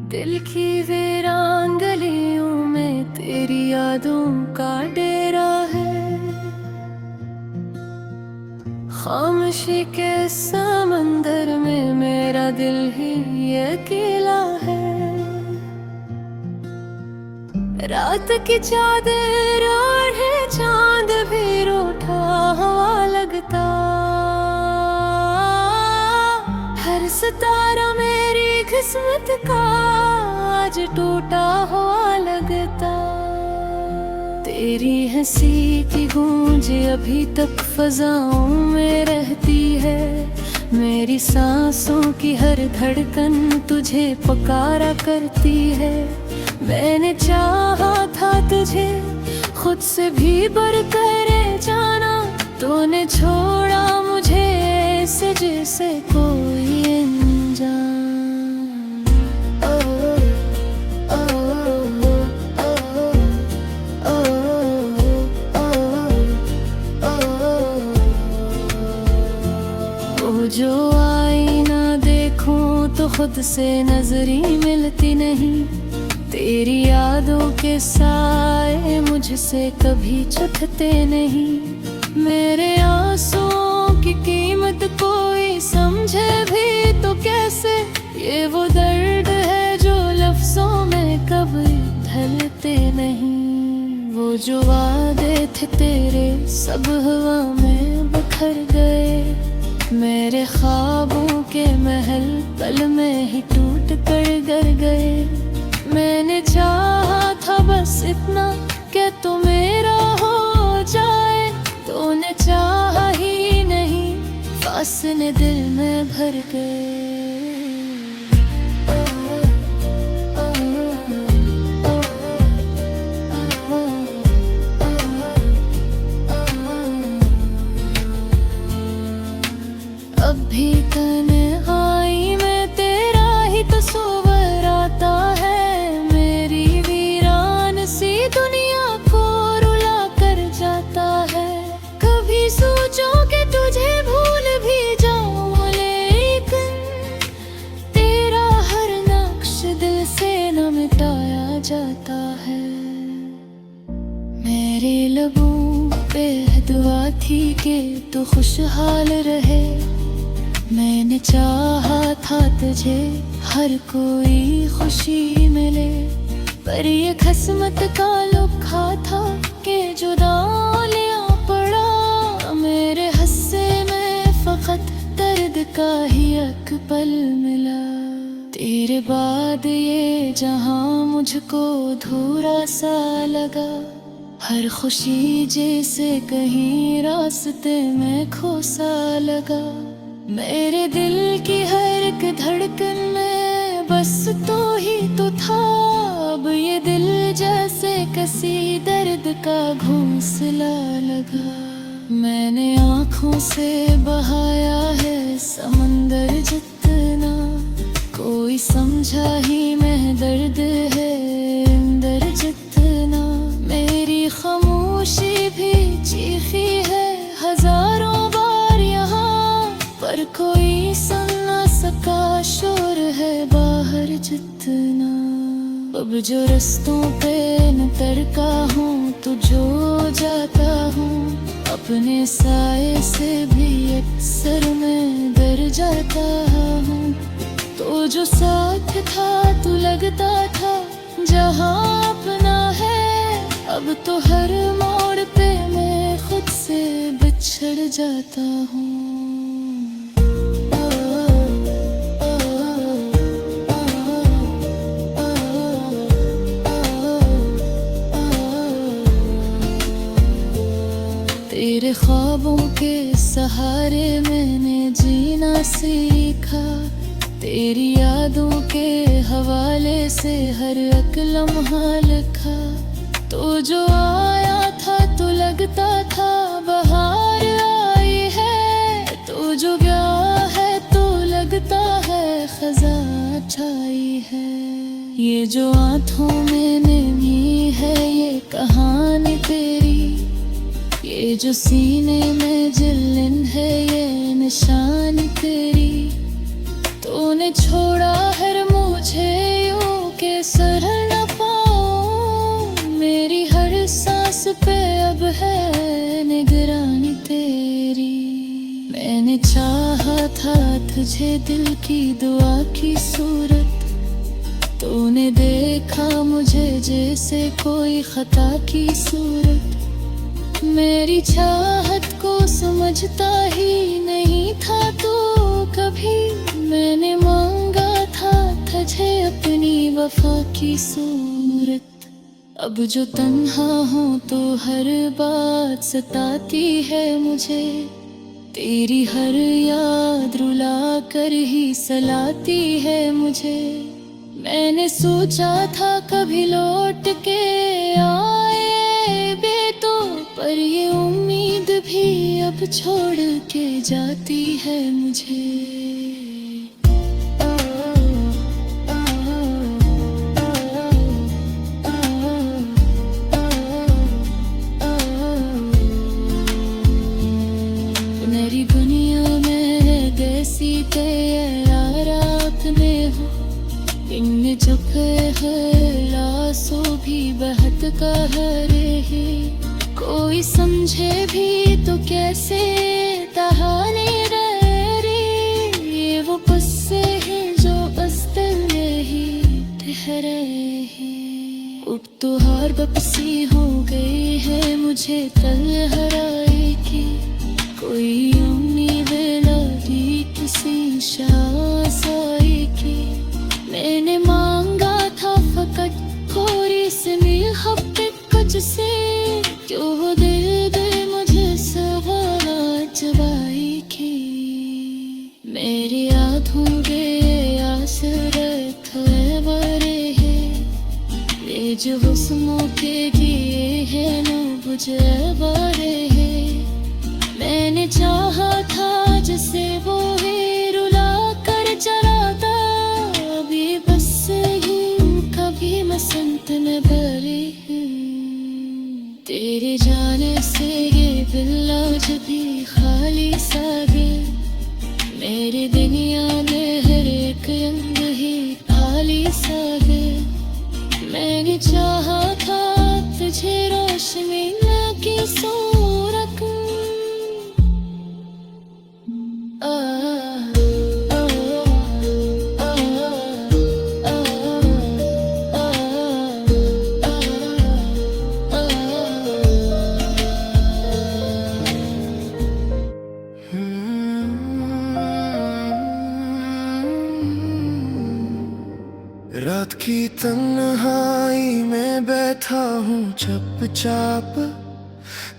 दिल की वीरान गलियों में तेरी यादों का डेरा है। खामोशी के समंदर में मेरा दिल ही अकेला है। रात की चादर ओढ़े चांद भी रूठा हवा लगता। हर सितारा मेरी किस्मत का आज टूटा हुआ लगता। तेरी हंसी की गूंज अभी तक फजाओं में रहती है। मेरी सांसों की हर धड़कन तुझे पुकारा करती है। मैंने चाहा था तुझे खुद से भी बढ़कर जाना, तूने छोड़ा मुझे ऐसे जैसे कोई अनजान। जो आईना देखूं तो खुद से नजरी मिलती नहीं। तेरी यादों के साए मुझसे कभी छूटते नहीं। मेरे आंसुओं की कीमत कोई समझे भी तो कैसे। ये वो दर्द है जो लफ्जों में कभी ढलते नहीं। वो जो वादे थे तेरे सब हवा में बिखर गए। मेरे ख्वाबों के महल पल में ही टूट कर गिर गए। मैंने चाहा था बस इतना कि तू मेरा हो जाए, तूने चाहा ही नहीं, फासले दिल में भर गए। अब भी तन्हाई में तेरा ही तस्वीर आता है। मेरी वीरान सी दुनिया को रुला कर जाता है। कभी सोचो कि तुझे भूल भी जाऊं, लेकिन तेरा हर नक्श दिल से न मिटाया जाता है। मेरे लबों पे दुआ थी कि तू खुशहाल रहे। मैंने चाहा था तुझे हर कोई खुशी मिले, पर ये किस्मत का लिखा था कि जुदा लिया पड़ा। मेरे हिस्से में फकत दर्द का ही एक पल मिला। तेरे बाद ये जहां मुझको अधूरा सा लगा। हर खुशी जैसे कहीं रास्ते में खो सा लगा। मेरे दिल की हर एक धड़कन में बस तो ही तो था। अब ये दिल जैसे किसी दर्द का घोंसला लगा। मैंने आँखों से बहाया है समंदर जितना, कोई समझा ही मैं दर्द है अंदर जितना। मेरी खामोशी भी चीखी है हजारों बार यहाँ, पर कोई सुन न सका शोर है बाहर जितना। अब जो रस्तों पे न तरका हूँ तो जो जाता हूँ, अपने साए से भी अक्सर मैं डर जाता हूँ। तो जो साथ था तो लगता था जहाँ अपना है, अब तो हर मोड़ पे मैं खुद से बिछड़ जाता हूँ। तेरे ख्वाबों के सहारे मैंने जीना सीखा। तेरी यादों के हवाले से हर एक लम्हा लिखा। तो जो आया था तो लगता था बहार आई है, तो जो गया है तो लगता है खज़ां छाई है। ये जो आँखों में नमी है ये कहानी तेरी, ये जो सीने में जिल्लन है ये निशानी तेरी। तूने छोड़ा हर मुझे यूं पे अब है निगरानी तेरी। मैंने चाहा था तुझे दिल की दुआ की सूरत, तूने देखा मुझे जैसे कोई खता की सूरत। मेरी चाहत को समझता ही नहीं था तू कभी, मैंने मांगा था तुझे अपनी वफा की सूरत। अब जो तन्हा हूँ तो हर बात सताती है मुझे, तेरी हर याद रुला कर ही सलाती है मुझे। मैंने सोचा था कभी लौट के आए तो, पर ये उम्मीद भी अब छोड़ के जाती है मुझे। मेरी दुनिया में कैसी तेरा रात में हो, इनमें चुप है लाशों भी बहत कह रहे। कोई समझे भी तो कैसे तहाने रहे, ये वो पस्से हैं जो बस दिल में ही ठहरे हैं। अब तो हार बपसी हो गई है मुझे तन्हाई की, कोई उम्मीद लगी किसी शासाई की। मैंने मांगा था फकत थोड़ी सी मोहब्बत कुछ से, क्यों वो दे मुझे सवाल जवाई की। मेरी यादों के आसरत है बरे हैं, ये जो हुस्नों के दिए हैं न बुझे बरे हैं। मैंने चाहा था जिसे वो ही रुला कर चलाता, अभी बस ही कभी मसंत में भरी हूँ। तेरे जाने से ये दिल आज भी खाली सा गया, मेरे दुनिया में हर एक अंग ही खाली सा गया। मैंने चाहा था तुझे रोशनी की सूरत, रात की तन्हाई में बैठा हूँ चुपचाप,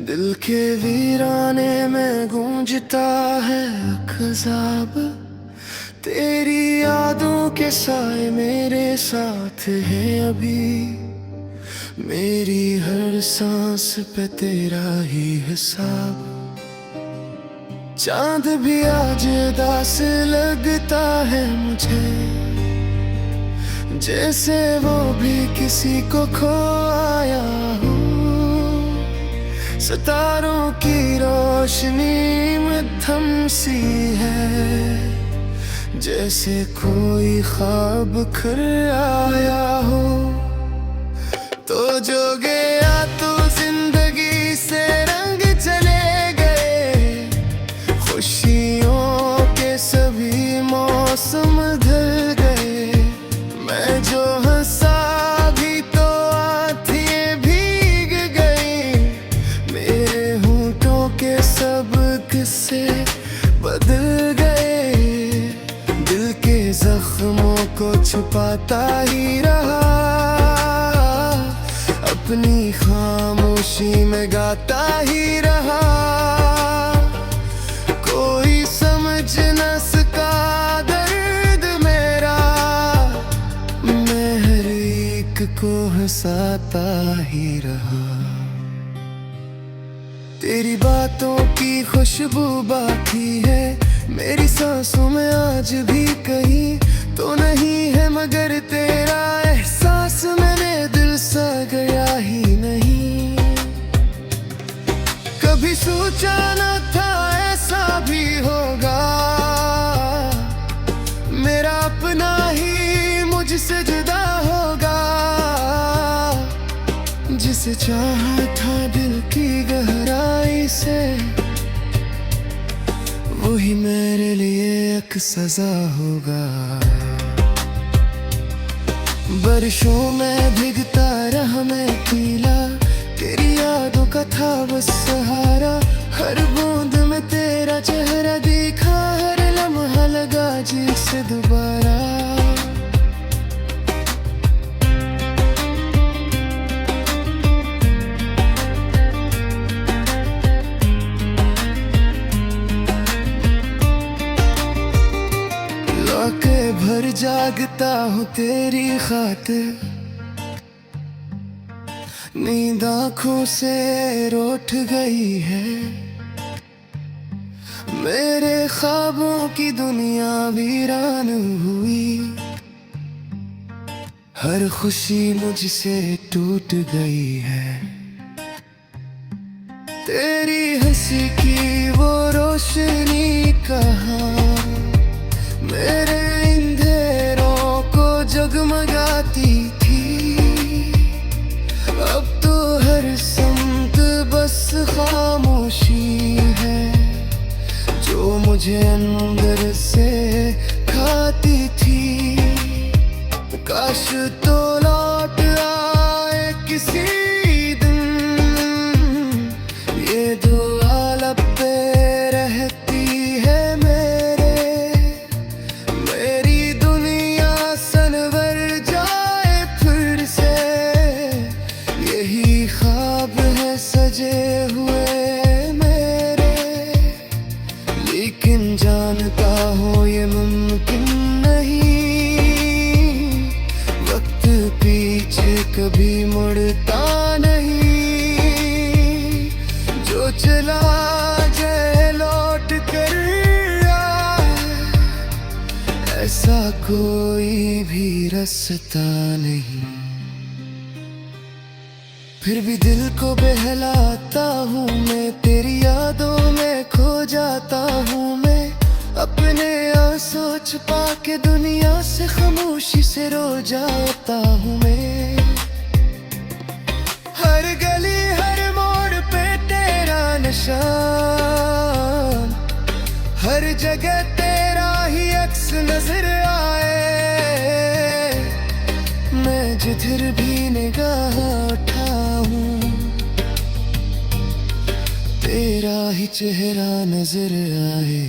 दिल के वीराने में गूंजता है ख़ज़ाब। तेरी यादों के साए मेरे साथ हैं अभी, मेरी हर सांस पे तेरा ही हिसाब। चांद भी आज उदास लगता है मुझे, जैसे वो भी किसी को खो आया हो। सितारों की रोशनी मध्यम सी है, जैसे कोई ख्वाब खिल आया हो। तो जो गया तो जिंदगी से रंग चले गए, खुशियों के सभी मौसम ढल गए। मैं जो हंसा भी तो आँखें भीग गई, मेरे होंठों के सब किस्से बदल गए। दिल के जख्मों को छुपाता ही रहा, अपनी खामोशी में गाता ही रहा। कोई समझ न सका दर्द मेरा, मैं हर एक को हंसाता ही रहा। तेरी बातों की खुशबू बाकी है मेरी सांसों में आज भी, कहीं तो नहीं है मगर तेरा एहसास मैंने दिल सा गया ही नहीं। कभी सोचा न था ऐसा भी होगा, मेरा अपना ही मुझसे जुदा होगा। जिसे चाहा था दिल ही मेरे लिए एक सजा होगा। बारिशों में भीगता रहा मैं पीला, तेरी यादों का था बस सहारा। हर बूंद में तेरा चेहरा दिखा, हर लम्हा लगा जी से दोबारा। लौके भर जागता हूँ तेरी खातिर, नींद आँखों से रूठ गई है। मेरे ख्वाबों की दुनिया वीरान हुई, हर खुशी मुझसे टूट गई है। तेरी हंसी की वो रोशनी कहाँ, मेरे अंधेरों को जगमगाती थी। अब तो हर समत बस खामोशी है, जो मुझे अंदर से खाती थी। काश तो लौट आए किसी दिन, ये दुआ लब पे रहती है मेरे। मेरी दुनिया सनवर जाए फिर से, यही ख्वाब है सजे हुए मेरे। लेकिन जानता हूँ ये मुमकिन नहीं, वक्त पीछे कभी मुड़ता नहीं। जो चला जाए लौट कर आए, ऐसा कोई भी रास्ता नहीं। फिर भी दिल को बहलाता हूँ मैं, तेरी यादों में खो जाता हूँ मैं। अपने आंसू छुपा के दुनिया से खामोशी से रो जाता हूँ मैं। हर गली हर मोड़ पे तेरा निशान, हर जगह तेरा ही अक्स नजर आए। मैं जिधर भी निगाह उठाऊं, तेरा ही चेहरा नजर आए।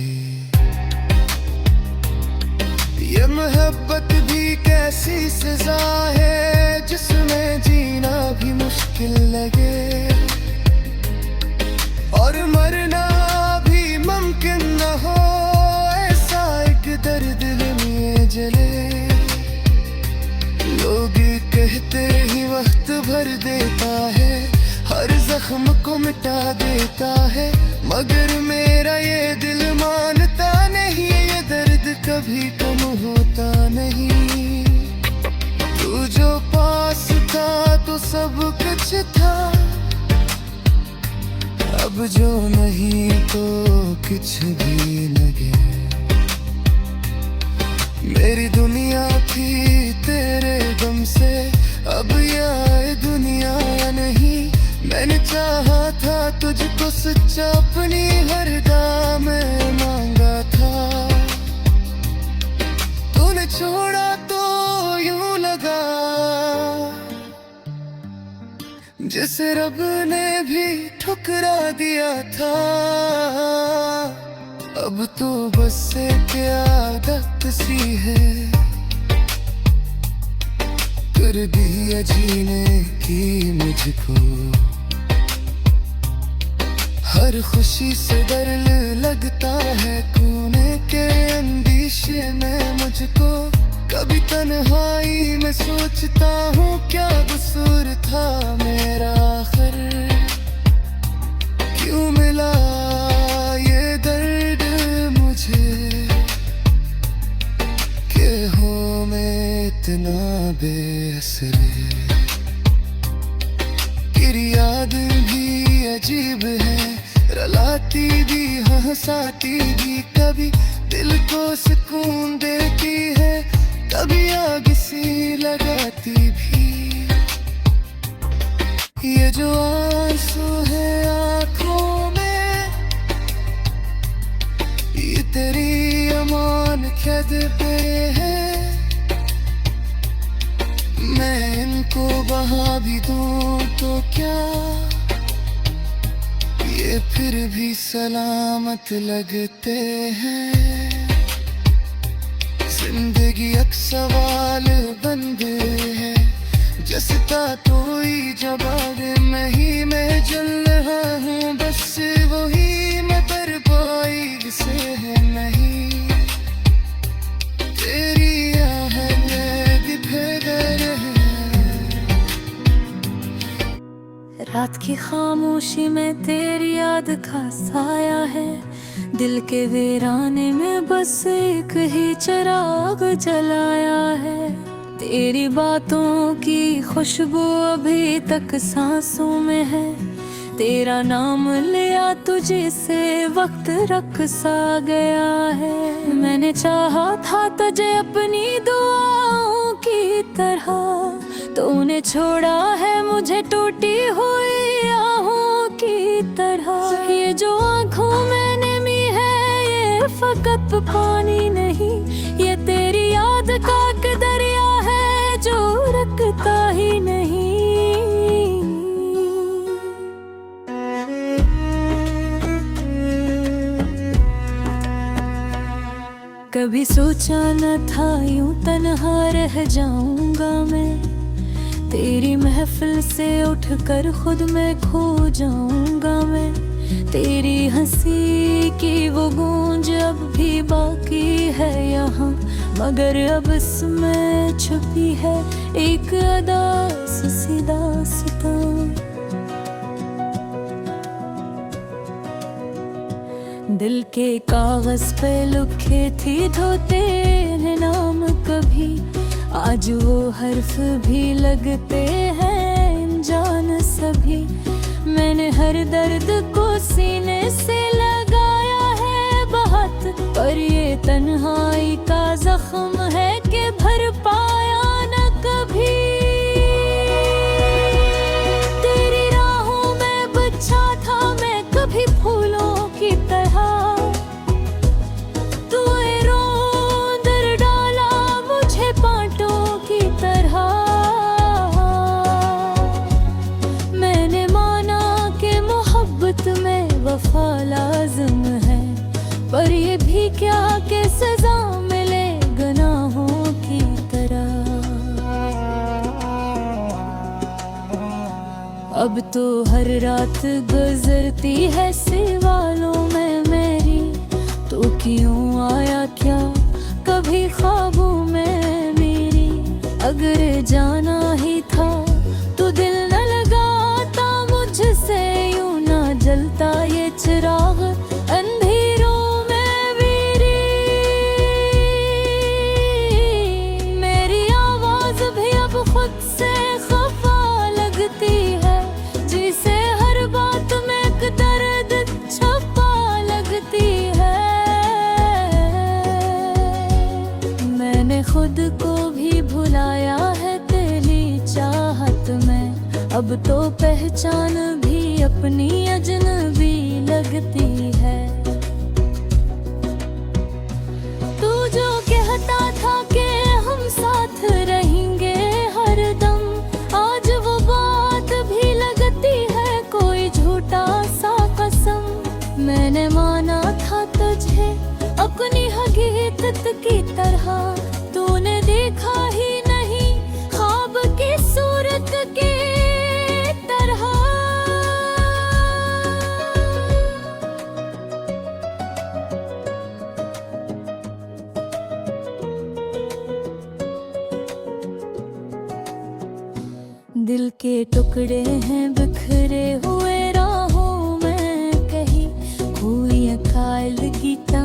ये मोहब्बत भी कैसी सजा है, जिसमें जीना भी मुश्किल लगे और मरना भी मुमकिन न हो। ऐसा एक दर्द दिल में जले, लोग कहते ही वक्त भर देता है, हर जख्म को मिटा देता है। मगर मेरा ये दिल मानता नहीं, ये दर्द कभी कम होता नहीं। तू जो पास था तो सब कुछ था, अब जो नहीं तो कुछ भी लगे। मेरी दुनिया थी तेरे गम से, अब ये दुनिया नहीं। मैंने चाहा था तुझको सच्चा, अपनी हर दाम मांगा था। तूने छोड़ा तो यूं लगा जैसे रब ने भी ठुकरा दिया था। अब तो बस एक आदत सी है, कर दिया जीने की मुझको। हर खुशी से डर लगता है, कोने के अंदेशे में मुझको। कभी तन्हाई में सोचता हूँ क्या कसूर था मेरा आखिर, क्यों मिला ये दर्द मुझे कि हो मैं इतना बेअसर। तेरी याद भी अजीब है, रलाती भी हंसाती भी, कभी दिल को सुकून देती है, कभी आग सी लगाती भी। ये जो आंसू है आँखों में, ये तेरी अमान कैद पे है, मैं इनको बहा भी दूं तो क्या, ये फिर भी सलामत लगते हैं। जिंदगी एक सवाल बन गए है, जसता कोई जवाब में ही मैं जल रहा हूँ, बस वही मैं पर पाई से है नहीं। तेरी आहट बिखर है, रात की खामोशी में तेरी याद का साया है, दिल के वीराने में बस एक ही चिराग जलाया है। तेरी बातों की खुशबू अभी तक सांसों में है, तेरा नाम लिया तुझे से वक्त रख सा गया है। मैंने चाहा था तुझे अपनी दुआओं की तरह, तूने छोड़ा है मुझे टूटी हुई आहों की तरह। ये जो आँखों में नमी है ये फकत पानी नहीं, ये तेरी याद का एक दरिया है जो रुकता ही नहीं। कभी सोचा न था यूं तन्हा रह जाऊंगा मैं, तेरी महफिल से उठकर खुद में खो जाऊंगा मैं। तेरी हंसी की वो गूंज अब भी बाकी है यहाँ, मगर अब इसमें छुपी है एक अदास सी दास्तां। दिल के कागज पे लिखे थी तो तेरे नाम कभी, आज वो हर्फ भी लगते हैं अनजान सभी। मैंने हर दर्द को सीने से लगाया है बहुत, पर ये तन्हाई का जख्म है कि भर पाया न कभी। तेरी राहों में बचा था मैं कभी फूलों की तरह, तूने रोंदर डाला मुझे बांटों की तरह। मैंने माना कि मोहब्बत में वफा लाज़िम है, पर ये भी क्या कि सजा मिले गुनाहों की तरह। अब तो हर रात गुजरती है सवालों में मेरी, तो क्यों आया क्या कभी ख्वाबों में मेरी। अगर जाना ही था तो दिल न लगाता मुझसे, यूं ना जलता ये चिराग अंधेरों में मेरी। मेरी आवाज भी अब खुद से खफा लगती है, जिसे हर बात में एक दर्द छपा लगती है। मैंने खुद को भी भुलाया है तेरी चाहत में, अब तो पहचान भी अपनी अजनबी लगती है। तू जो कहता था कि हम साथ रहेंगे हर दम, आज वो बात भी लगती है कोई झूठा सा कसम। मैंने माना था तुझे अपनी हकीकत की तरह, तूने देखा ही नहीं ख्वाब की सूरत की तरह। दिल के टुकड़े हैं बिखरे हुए राहों में कहीं, हुई कायल गीता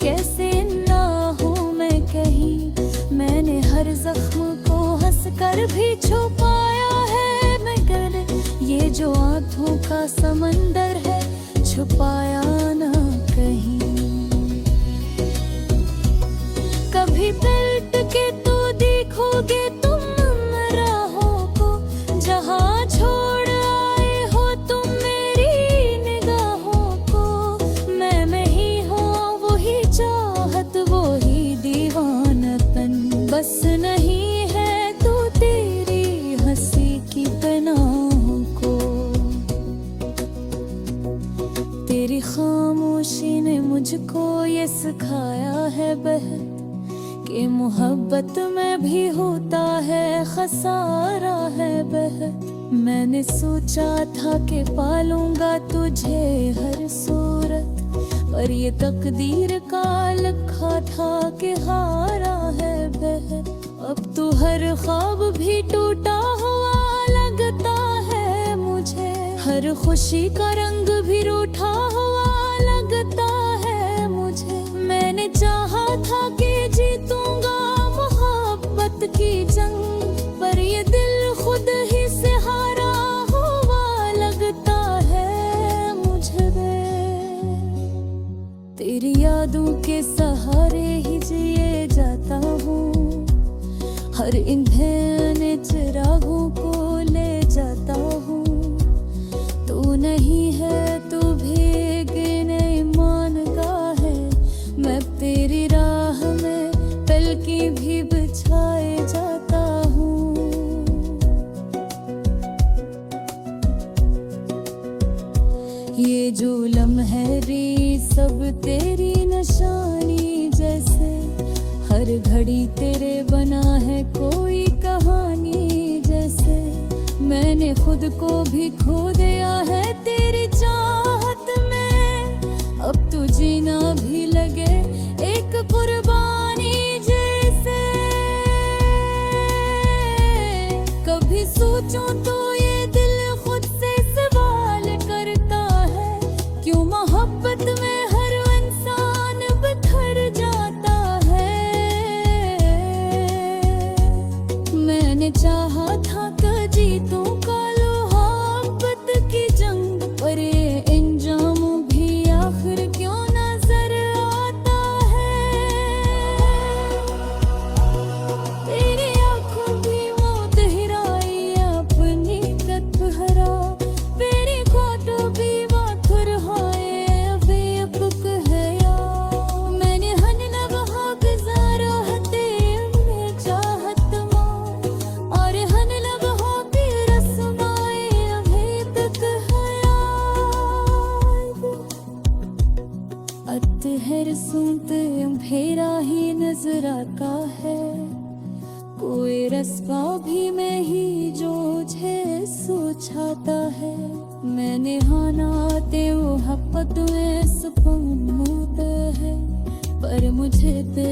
कैसे ना हूँ मैं कहीं। मैंने हर जख्म को हंसकर भी छुपाया है, मगर ये जो आंखों का समंदर है छुपाया ना कहीं। कभी पलट के तो देखोगे तुम राहों को, जहाँ छोड़ आए हो तुम मेरी निगाहों को। मैं ही हूँ वही मुझको ये सिखाया है बहन कि मोहब्बत में भी होता है खसारा है बहन। मैंने सोचा था कि पालूंगा तुझे हर सूरत, पर ये तकदीर का लिखा था कि हारा है बहन। अब तो हर ख्वाब भी टूटा हुआ लगता है मुझे, हर खुशी का रंग भी रूठा हुआ लगता है मुझे। मैंने चाहा था कि जीतूंगा मोहब्बत की जंग, पर ये दिल खुद ही से हारा हुआ लगता है मुझे। तेरी यादों के सहारे ही जिए जाता हूँ, हर ईंधन चिरागों को ले जाता हूँ। तू नहीं है तू भीगे नहीं मानता है, मैं तेरी राह में पलकी भी बिछाए जाता हूँ। ये जो लम्हे री सब तेरी निशानी जैसे, हर घड़ी तेरे बना है कोई कहानी जैसे। मैंने खुद को भी खो दिया है तेरी चाहत में, अब तो जीना भी लगे एक कुर्बानी जैसे। कभी सोचूं तो ये दिल खुद से सवाल करता है, क्यों मोहब्बत में हर इंसान बिखर जाता है। मैंने चाहा था कि जीतूं कालो मोहब्बत की जंग, पर ये इंजाम भी आखिर क्यों नजर आता है। तेरी आंखों की मौत हिराई अपनी तत्व हरा, तेरी खोट भी माथुर होए अभी अपुक है या। मैंने हन नबहा गुजारा हते में चाहत मां, और हन नबहा की रस्माए अभी तक है याद। अतहर सुनते अंधेरा ही नजर आता है, कोई रस्ता भी मैं ही जो मुझे सोचाता है। मैंने हानाते वो हपत में सपन होता है, पर मुझे ते